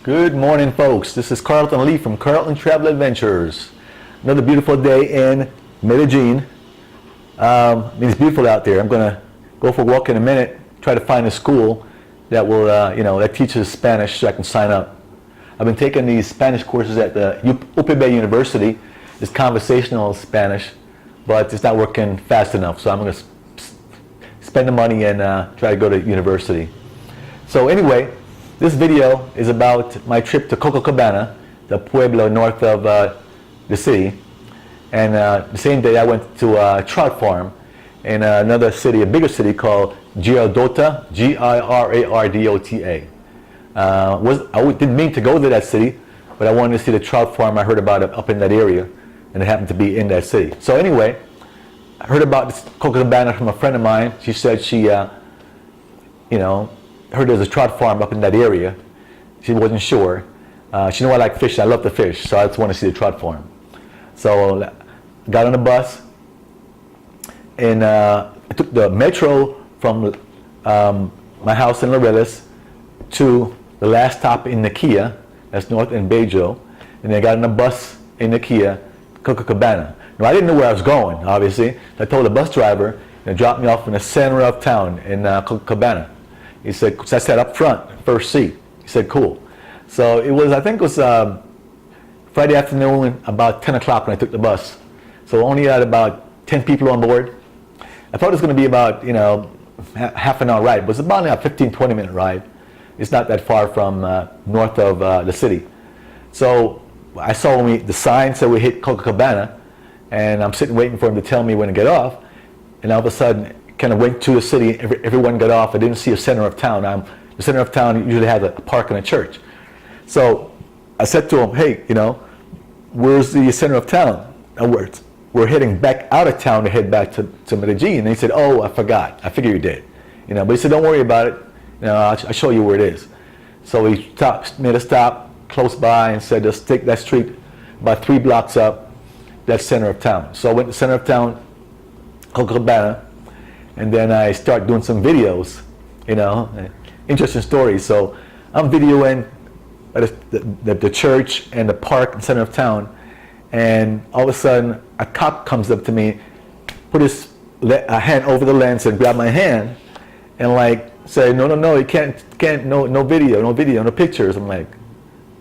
Good morning, folks. This is Carlton Lee from Carlton Travel Adventures. Another beautiful day in Medellin. It's beautiful out there. I'm going to go for a walk in a minute, try to find a school that will, that teaches Spanish so I can sign up. I've been taking these Spanish courses at the UPB University. It's conversational Spanish, but it's not working fast enough, so I'm going to spend the money and try to go to university. So anyway, this video is about my trip to Copacabana, the pueblo north of the city. And the same day I went to a trout farm in another city, a bigger city called Girardota, Girardota. I didn't mean to go to that city, but I wanted to see the trout farm. I heard about it up in that area, and it happened to be in that city. So anyway, I heard about this Copacabana from a friend of mine. She said she, heard there's a trout farm up in that area. She wasn't sure. She knew I like fish. I love to fish, so I just want to see the trout farm. So I got on the bus, and I took the metro from my house in Laureles to the last stop in Antioquia, that's north in Bello, and then I got on the bus in Antioquia, Copacabana. Now I didn't know where I was going, obviously. I told the bus driver to drop me off in the center of town in Copacabana. He said, so I sat up front, first seat. He said, cool. So it was, I think it was Friday afternoon, about 10 o'clock when I took the bus. So only had about 10 people on board. I thought it was going to be about, half an hour ride. It was about a 15, 20-minute ride. It's not that far from north of the city. So I saw the sign said we hit Copacabana, and I'm sitting waiting for him to tell me when to get off. And all of a sudden, kind of went to the city, everyone got off. I didn't see a center of town. The center of town usually has a park and a church. So I said to him, hey, where's the center of town? We're heading back out of town to head back to Medellin. And he said, oh, I forgot. I figured you did. But he said, don't worry about it. I'll show you where it is. So he made a stop close by and said, just take that street about 3 blocks up, that's center of town. So I went to center of town, Copacabana, and then I start doing some videos, interesting stories. So I'm videoing the church and the park in the center of town, and all of a sudden a cop comes up to me, put his hand over the lens and grab my hand, and say, no, you can't, no video, no pictures. I'm like,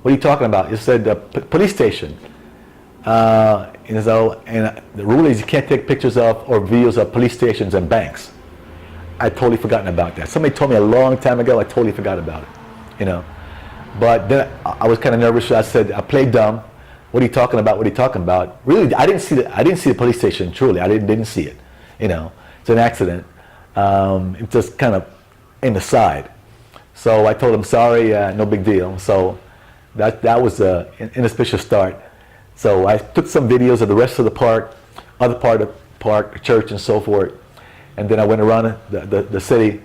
what are you talking about? He said the police station. And the rule is you can't take pictures of or videos of police stations and banks. I'd totally forgotten about that. Somebody told me a long time ago. I totally forgot about it, But then I was kind of nervous. So I said, I played dumb. What are you talking about? What are you talking about? Really, I didn't see the police station. Truly, I didn't see it. It's an accident. It just kind of in the side. So I told him, sorry, no big deal. So that was an inauspicious start. So I took some videos of the rest of the park, other part of the park, the church, and so forth. And then I went around the city.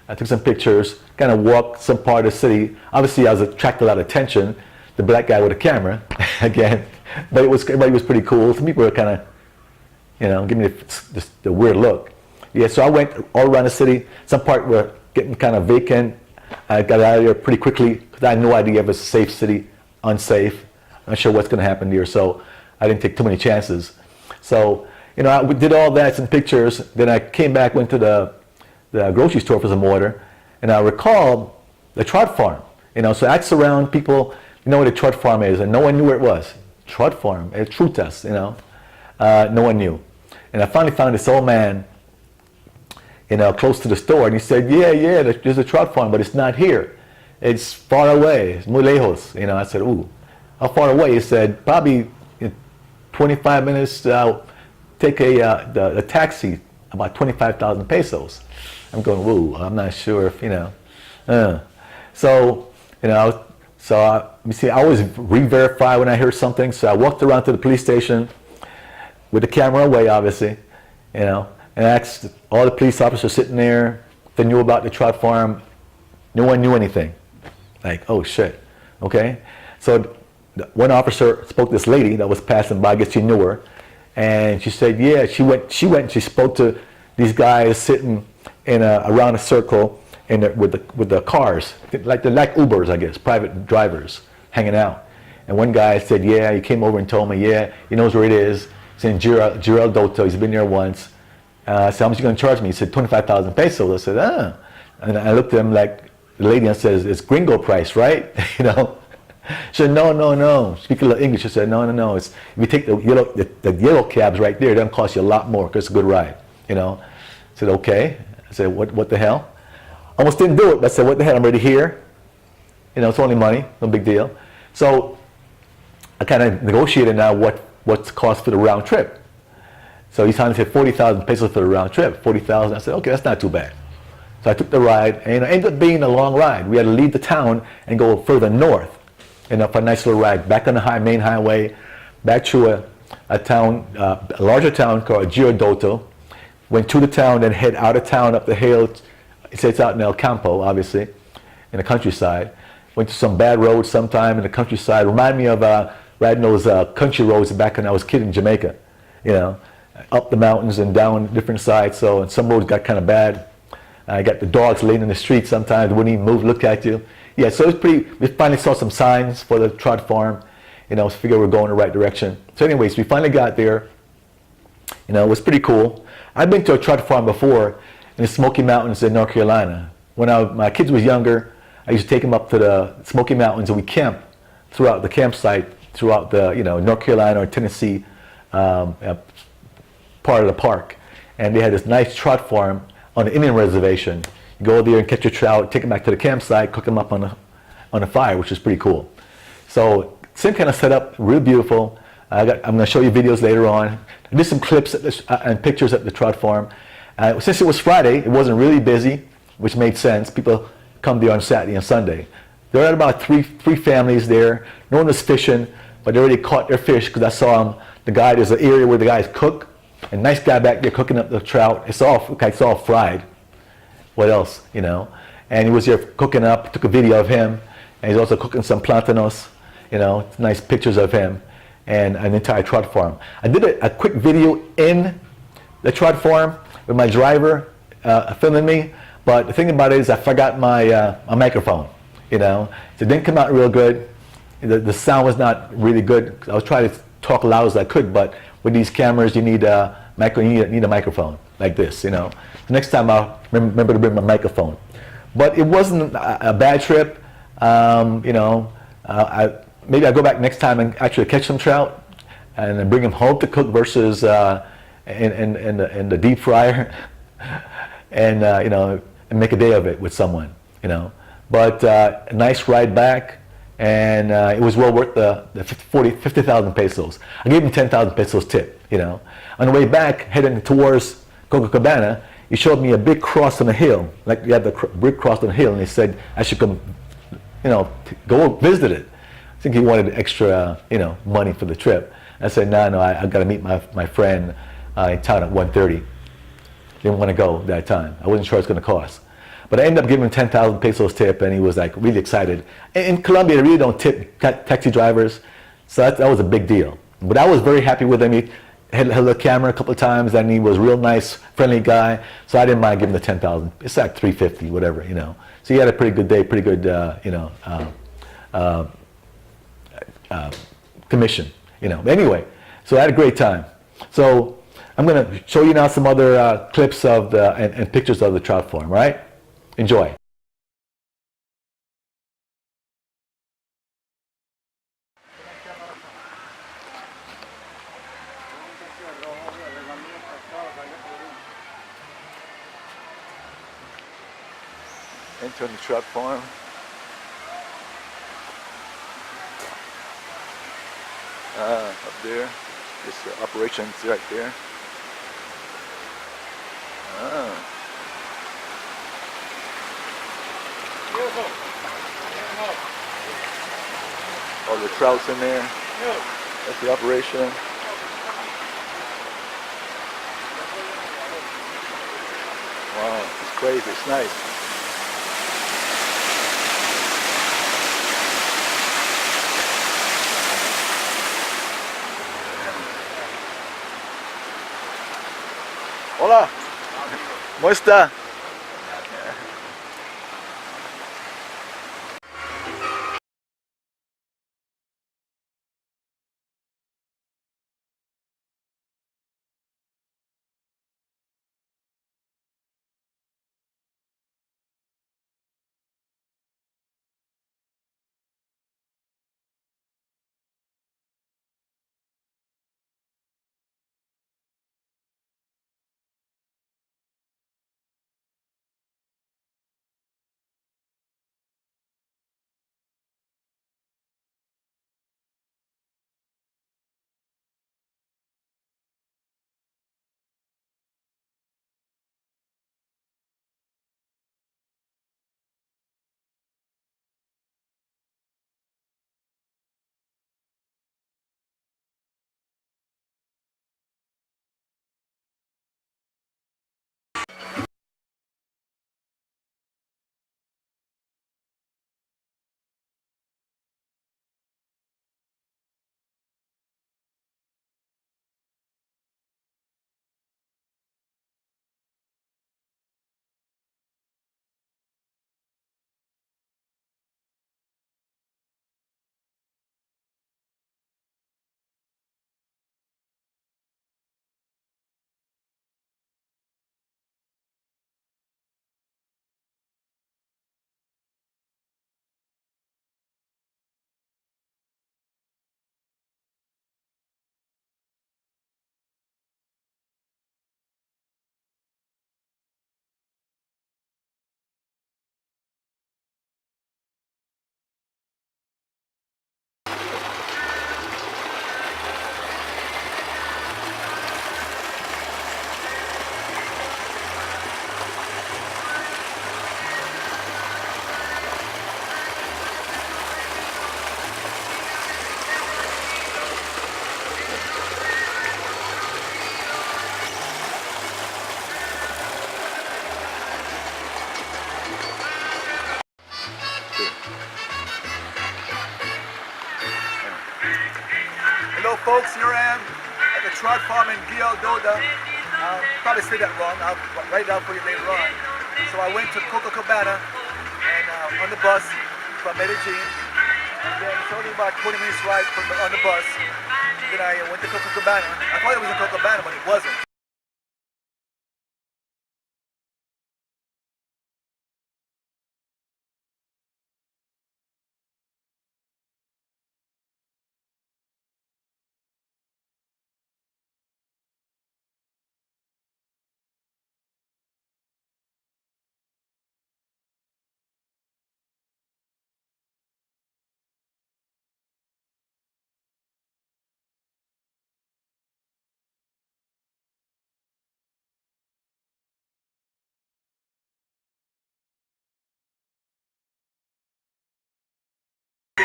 I took some pictures, kind of walked some part of the city. Obviously, I was attracting a lot of attention. The black guy with a camera, again. But everybody was pretty cool. Some people were kind of, giving me the weird look. Yeah, so I went all around the city. Some part were getting kind of vacant. I got out of there pretty quickly because I had no idea if it's a safe city, unsafe. I'm not sure what's going to happen here, so I didn't take too many chances. So, I did all that, some pictures. Then I came back, went to the grocery store for some water, and I recalled the trout farm. So I asked around people, what a trout farm is, and no one knew where it was. Trout farm, Trutas, no one knew. And I finally found this old man, close to the store, and he said, yeah, there's a trout farm, but it's not here. It's far away, it's muy lejos. I said, ooh. How far away? He said, probably 25 minutes, take a taxi, about 25,000 pesos. I'm going, whoa, I'm not sure if, So I always re-verify when I hear something. So I walked around to the police station with the camera away, obviously, and asked all the police officers sitting there if they knew about the trout farm. No one knew anything. Like, oh shit, okay? So one officer spoke to this lady that was passing by. I guess she knew her, and she said, yeah, she went and she spoke to these guys sitting in around a circle with the cars, like they're like Ubers, I guess, private drivers hanging out. And one guy said, yeah, he came over and told me, yeah, he knows where it is. It's in Girardota. He's been there once. I said, how much are you going to charge me? He said, 25,000 pesos. I said, ah. And I looked at him like the lady and says, it's gringo price, right? You know? She said, no. Speaking a little English, she said, no. It's, if you take the yellow cabs right there, they'll cost you a lot more because it's a good ride, you know? I said, okay. I said, what the hell? Almost didn't do it, but I said, what the hell, I'm already here. You know, it's only money, no big deal. So I kind of negotiated now what's the cost for the round trip. So he's trying to say 40,000 pesos for the round trip, 40,000. I said, okay, that's not too bad. So I took the ride, and it ended up being a long ride. We had to leave the town and go further north, and up a nice little ride, back on the main highway, back to a town, a larger town called Girardota. Went to the town, then head out of town up the hill. It's out in El Campo, obviously, in the countryside. Went to some bad roads sometime in the countryside. Remind me of riding those country roads back when I was a kid in Jamaica, you know, up the mountains and down different sides. So and some roads got kind of bad. I got the dogs laying in the street sometimes, wouldn't even move, look at you. Yeah, so it's pretty, we finally saw some signs for the trout farm, you know, figured we're going the right direction. So anyways, we finally got there. You know, it was pretty cool. I've been to a trout farm before in the Smoky Mountains in North Carolina. When my kids was younger, I used to take them up to the Smoky Mountains and we camped throughout the campsite, throughout the, you know, North Carolina or Tennessee part of the park. And they had this nice trout farm on the Indian reservation. You go there and catch your trout, take them back to the campsite, cook them up on a fire, which is pretty cool. So same kind of setup, real beautiful. I'm going to show you videos later on. I did some clips and pictures at the trout farm. Since it was Friday, it wasn't really busy, which made sense. People come there on Saturday and Sunday. There were about three families there. No one was fishing, but they already caught their fish because I saw them. There's an area where the guys cook. A nice guy back there cooking up the trout. It's all fried. What else, you know? And he was here cooking up, took a video of him. And he's also cooking some plantanos, you know, nice pictures of him. And an entire trout farm. I did a quick video in the trout farm with my driver filming me, but the thing about it is I forgot my microphone, you know. So it didn't come out real good. The sound was not really good. I was trying to talk loud as I could, but with these cameras you need a microphone like this, you know. The next time I'll remember to bring my microphone. But it wasn't a bad trip, you know. Maybe I'll go back next time and actually catch some trout and then bring them home to cook versus in the deep fryer and you know, and make a day of it with someone, you know. But a nice ride back, and it was well worth the 50,000 pesos. I gave him 10,000 pesos tip, you know. On the way back, heading towards Copacabana, he showed me a big cross on the hill, like you have the brick cross on the hill, and he said I should come, you know, go visit it. I think he wanted extra, you know, money for the trip. I said, no, I got to meet my friend in town at 1:30. Didn't want to go that time. I wasn't sure it's going to cost. But I ended up giving him 10,000 pesos tip, and he was like really excited. In Colombia, they really don't tip taxi drivers, so that was a big deal. But I was very happy with him. He had the camera a couple of times, and he was a real nice, friendly guy, so I didn't mind giving him the 10,000. It's like 350, whatever, you know. So he had a pretty good day, pretty good, you know, commission, you know. Anyway, so I had a great time. So I'm going to show you now some other clips of and pictures of the trout farm, right? Enjoy. Entering the trout farm. Up there, this operation's right there. All the trouts in there. That's the operation. Wow, it's crazy. It's nice. Hola, ¿cómo está? Hello folks, here I am at the Trout farm in Girardota. Probably say that wrong, I'll write it down for you later on. So I went to Copacabana and on the bus from Medellin. And then it's only about 20 minutes ride on the bus. Then I went to Copacabana. I thought it was in Copacabana, but it wasn't.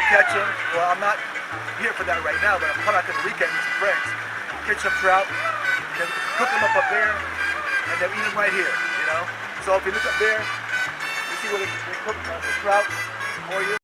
Catch them. Well, I'm not here for that right now, but I'm coming out to the weekend with some friends. Catch some trout, then cook them up there, and then eat them right here, you know? So if you look up there, you see where they cook the trout for you.